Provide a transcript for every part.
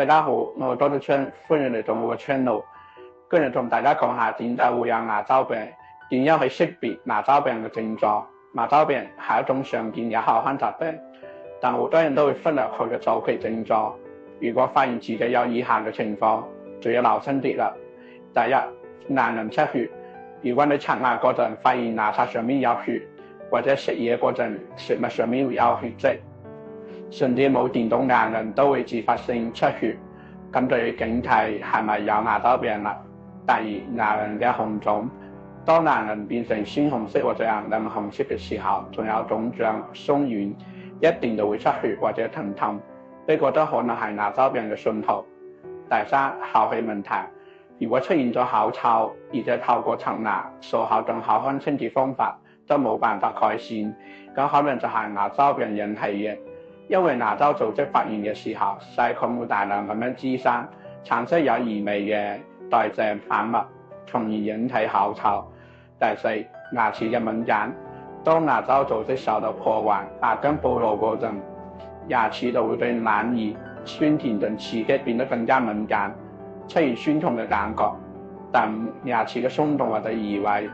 大家好，我係多多昌，歡迎嚟到我嘅 channel。今日同大家講下點解會有牙周病，點樣去識別牙周病嘅症狀。牙周病係一種常見嘅口腔疾病，但好多人都會忽略佢嘅早期症狀。如果發現自己有以下嘅情況，就要留心啲啦。第一，牙齦出血。如果你刷牙嗰陣發現牙刷上面有血，或者食嘢嗰陣食物上面會有血跡，甚至冇電到牙齦都會自發性出血，咁就要警惕係咪有牙周病啦。第二，牙齦嘅紅腫。當牙齦變成鮮紅色或者牙齦紅色嘅時候，仲有腫脹、鬆軟，一定就會出血或者疼痛，呢個都可能係牙周病嘅信號。第三，口氣問題。如果出現咗口臭，而且透過刷牙、漱口等口腔清潔方法都冇辦法改善，咁可能就係牙周病引起嘅。因為牙周組織發炎嘅時候，細菌會大量咁樣滋生，產生有異味嘅代謝反物，從而引起口臭。第四，牙齒嘅敏感。當牙周組織受到破壞、牙根暴露嗰陣，牙齒就會對冷熱、酸甜等刺激變得更加敏感，出現酸痛嘅感覺。第五，牙齒嘅鬆動或者移位。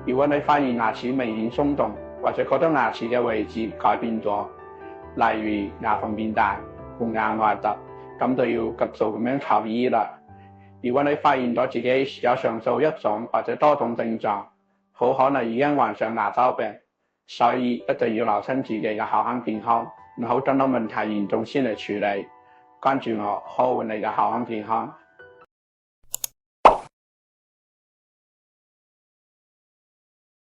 如果你發現牙齒明顯鬆動，或者覺得牙齒嘅位置改變咗，例如牙縫變大、門牙外凸，咁就要急速咁樣求醫啦。如果你發現咗自己有上述一種或者多種症狀，好可能已經患上牙周病，所以一定要留心自己嘅口腔健康，唔好等到問題嚴重先嚟處理。關注我，呵護你嘅口腔健康。